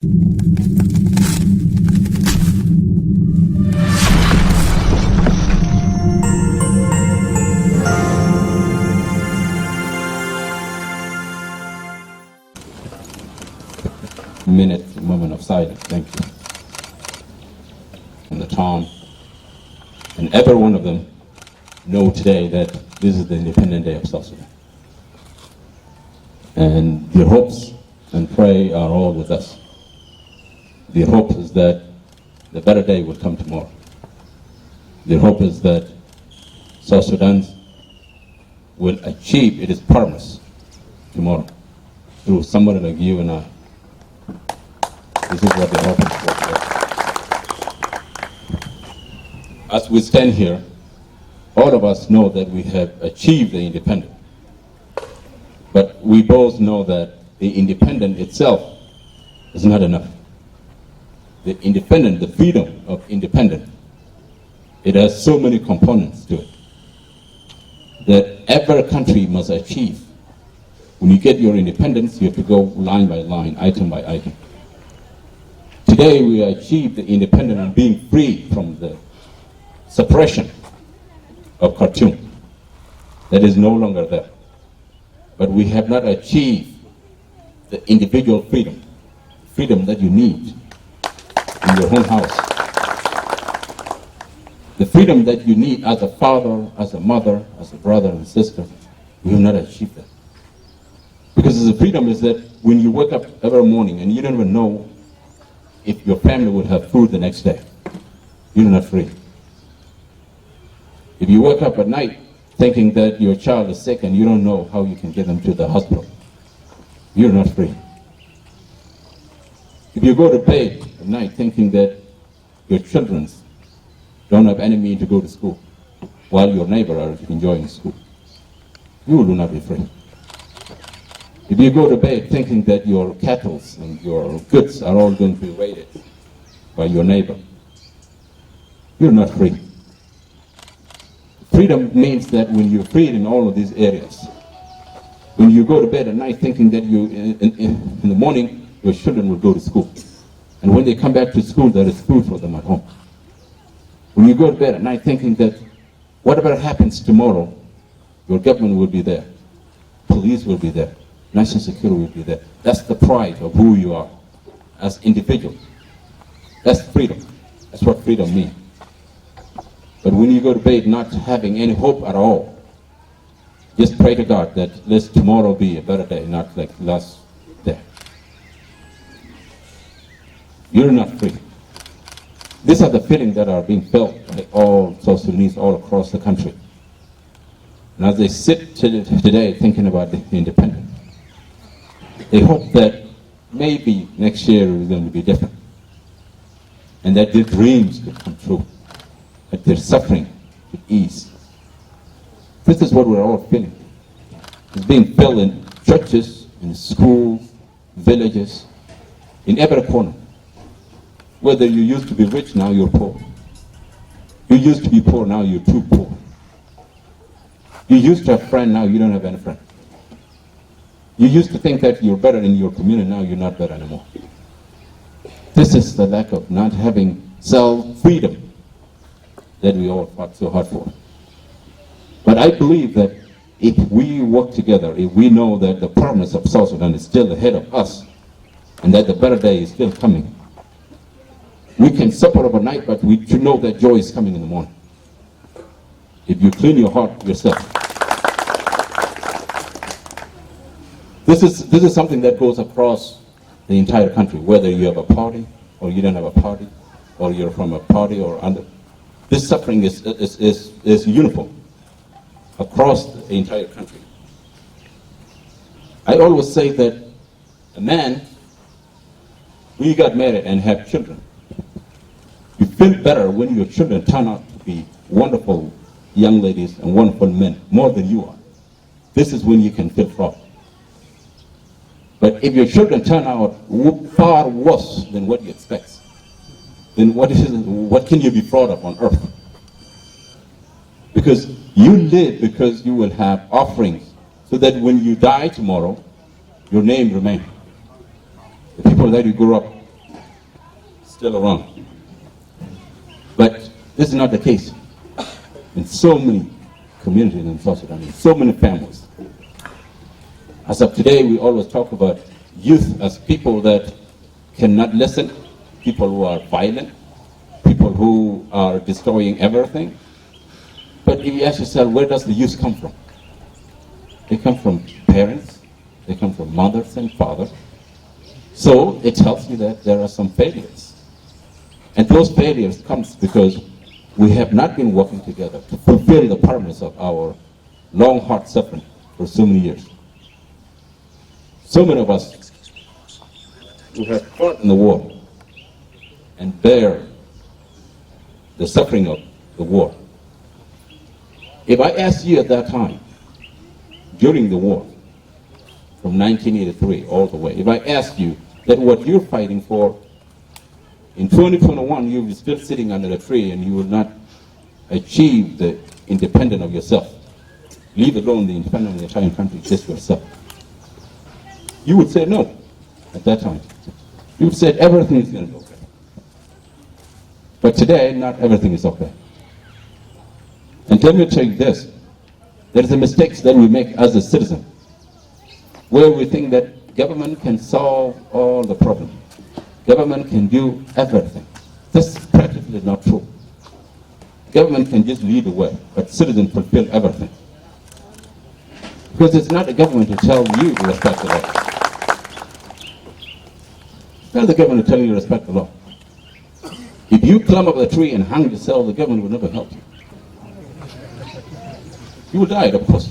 Moment of silence. Thank you. And the town, and every one of them know today that this is the Independent Day of South Sudan. And their hopes and pray are all with us. Their hope is that the better day will come tomorrow. Their hope is that South Sudan will achieve its promise tomorrow through somebody like you and I. This is what they're hoping for. As we stand here, all of us know that we have achieved the independence. But we both know that the independence itself is not enough. The independence, the freedom of independence, it has so many components to it that every country must achieve. When you get your independence, you have to go line by line, item by item. Today we achieved the independence and being free from the suppression of Khartoum that is no longer there. But we have not achieved the individual freedom, freedom that you need in your own house. The freedom that you need as a father, as a mother, as a brother and sister, we have not achieved that. Because the freedom is that when you wake up every morning and you don't even know if your family will have food the next day, you're not free. If you wake up at night thinking that your child is sick and you don't know how you can get them to the hospital, you're not free. If you go to bed at night thinking that your children don't have any means to go to school while your neighbor are enjoying school, you will not be free. If you go to bed thinking that your cattle and your goods are all going to be raided by your neighbor, you're not free. Freedom means that when you're free in all of these areas, when you go to bed at night thinking that you, in the morning, your children will go to school. And when they come back to school, there is food for them at home. When you go to bed at night thinking that whatever happens tomorrow, your government will be there, police will be there, national security will be there. That's the pride of who you are as individuals. That's freedom. That's what freedom means. But when you go to bed not having any hope at all, just pray to God that let tomorrow be a better day, not like last day. You're not free. These are the feelings that are being felt by all South Sudanese all across the country. And as they sit today thinking about the independence, they hope that maybe next year is going to be different, and that their dreams could come true, that their suffering could ease. This is what we're all feeling. It's being felt in churches, in schools, villages, in every corner. Whether you used to be rich, now you're poor. You used to be poor, now you're too poor. You used to have a friend, now you don't have any friend. You used to think that you're better in your community, now you're not better anymore. This is the lack of not having self-freedom that we all fought so hard for. But I believe that if we work together, if we know that the promise of South Sudan is still ahead of us, and that the better day is still coming, we can suffer overnight, but we should know that joy is coming in the morning. If you clean your heart yourself. This is something that goes across the entire country, whether you have a party or you don't have a party, or you're from a party or under. This suffering is uniform across the entire country. I always say that a man, when you got married and have children, you feel better when your children turn out to be wonderful young ladies and wonderful men, more than you are. This is when you can feel proud. But if your children turn out far worse than what you expect, then what can you be proud of on earth? Because you live because you will have offerings, so that when you die tomorrow, your name remains. The people that you grew up still around. But this is not the case in so many communities in South Sudan, in so many families. As of today, we always talk about youth as people that cannot listen, people who are violent, people who are destroying everything. But if you ask yourself, where does the youth come from? They come from parents, they come from mothers and fathers. So it tells you that there are some failures. And those failures comes because we have not been working together to fulfill the purpose of our long, hard suffering for so many years. So many of us who have fought in the war and bear the suffering of the war. If I asked you at that time, during the war, from 1983 all the way, if I asked you that what you're fighting for, in 2021 you'll be still sitting under a tree and you will not achieve the independence of yourself, leave alone the independence of the entire country, just yourself, you would say no at that time. You would say everything is going to be okay. But today, not everything is okay. And let me tell you this, there is a mistake that we make as a citizen, where we think that government can solve all the problems. Government can do everything. This is practically not true. Government can just lead the way, but citizens fulfill everything. Because it's not the government to tell you to respect the law. It's not the government to tell you to respect the law. If you climb up the tree and hang yourself, the government will never help you. You will die, of course.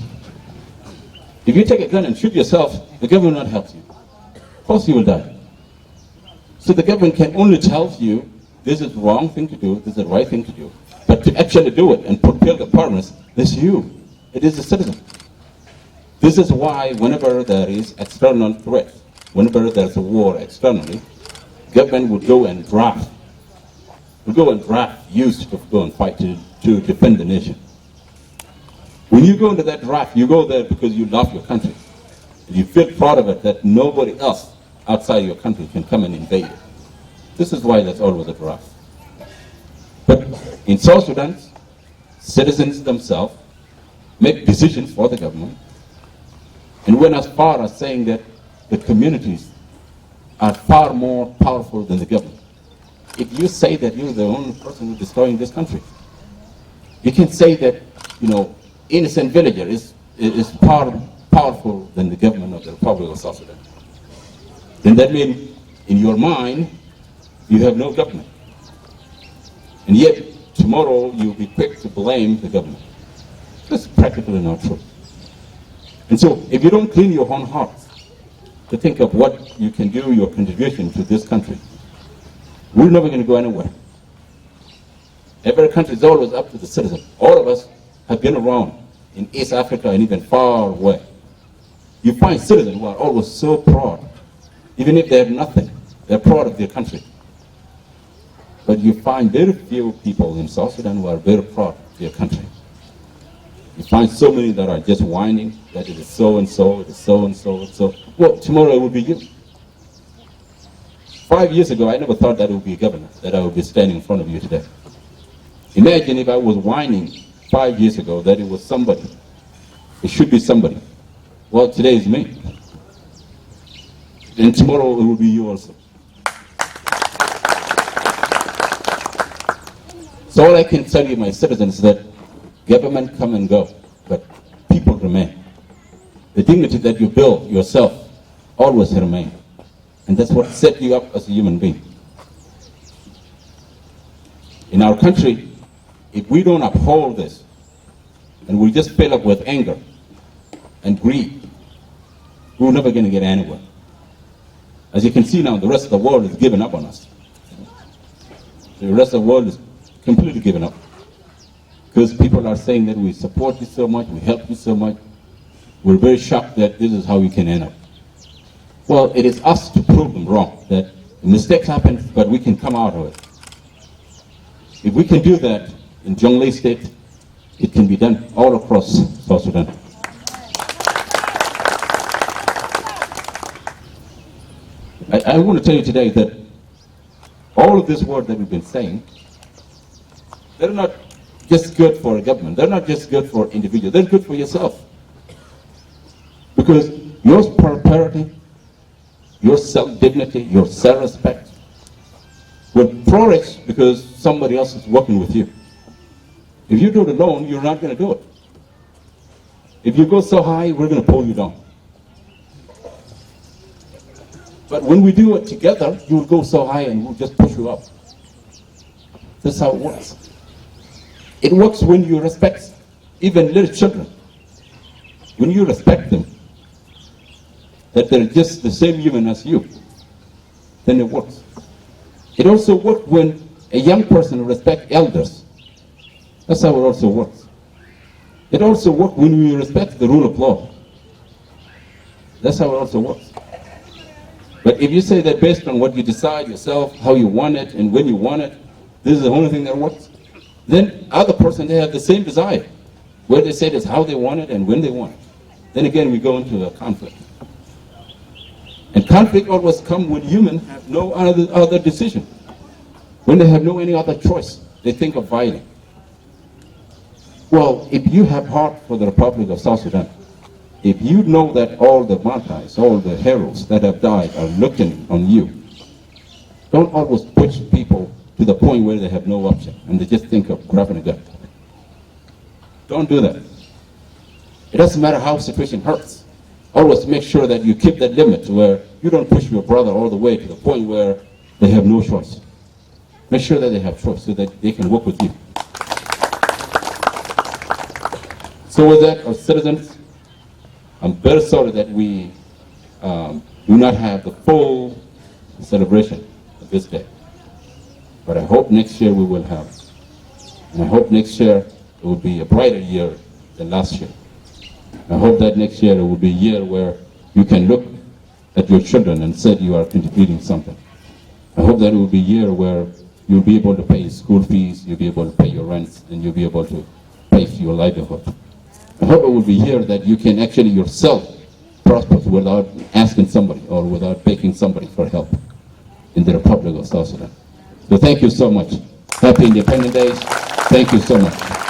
If you take a gun and shoot yourself, the government will not help you. Of course you will die. So the government can only tell you, this is the wrong thing to do, this is the right thing to do. But to actually do it and fulfill the promise, it's you. It is the citizen. This is why whenever there is external threat, whenever there's a war externally, government will go and draft youth to go and fight to defend the nation. When you go into that draft, you go there because you love your country. And you feel proud of it that nobody else outside your country can come and invade it. This is why there's always a draft. But in South Sudan, citizens themselves make decisions for the government and went as far as saying that the communities are far more powerful than the government. If you say that you're the only person who's destroying this country, you can say that, innocent villager is powerful than the government of the Republic of South Sudan. Then that means, in your mind, you have no government. And yet, tomorrow you'll be quick to blame the government. That's practically not true. And so, if you don't clean your own heart to think of what you can do, your contribution to this country, we're never going to go anywhere. Every country is always up to the citizen. All of us have been around in East Africa and even far away. You find citizens who are always so proud. Even if they have nothing, they're proud of their country. But you find very few people in South Sudan who are very proud of their country. You find so many that are just whining that it is so and so, it is so and so and so. Well, tomorrow it will be you. 5 years ago, I never thought that it would be a governor, that I would be standing in front of you today. Imagine if I was whining 5 years ago that it was somebody. It should be somebody. Well, today is me. And tomorrow it will be you also. So all I can tell you, my citizens, is that government come and go, but people remain. The dignity that you build yourself always remain. And that's what set you up as a human being. In our country, if we don't uphold this, and we just fill up with anger and greed, we're never going to get anywhere. As you can see now, the rest of the world is giving up on us. The rest of the world is completely giving up. Because people are saying that we support you so much, we help you so much. We're very shocked that this is how we can end up. Well, it is us to prove them wrong, that mistakes happen, but we can come out of it. If we can do that in Jonglei State, it can be done all across South Sudan. I want to tell you today that all of this work that we've been saying, they're not just good for a government. They're not just good for individuals. They're good for yourself. Because your prosperity, your self-dignity, your self-respect will flourish because somebody else is working with you. If you do it alone, you're not going to do it. If you go so high, we're going to pull you down. But when we do it together, you will go so high and we'll just push you up. That's how it works. It works when you respect even little children. When you respect them, that they're just the same human as you, then it works. It also works when a young person respects elders. That's how it also works. It also works when we respect the rule of law. That's how it also works. But if you say that based on what you decide yourself, how you want it, and when you want it, this is the only thing that works, then other person, they have the same desire. Where they say that's how they want it and when they want it. Then again, we go into a conflict. And conflict always comes when humans have no other decision. When they have no any other choice, they think of violence. Well, if you have heart for the Republic of South Sudan, if you know that all the martyrs, all the heroes that have died are looking on you, don't always push people to the point where they have no option and they just think of grabbing a gun. Don't do that. It doesn't matter how the situation hurts. Always make sure that you keep that limit where you don't push your brother all the way to the point where they have no choice. Make sure that they have choice so that they can work with you. So with that, our citizens, I'm very sorry that we do not have the full celebration of this day. But I hope next year we will have. And I hope next year it will be a brighter year than last year. I hope that next year it will be a year where you can look at your children and say you are contributing something. I hope that it will be a year where you'll be able to pay school fees, you'll be able to pay your rents, and you'll be able to pay for your livelihood. I hope it will be here that you can actually yourself prosper without asking somebody or without begging somebody for help in the Republic of South Sudan. So thank you so much. Happy Independence Day. Thank you so much.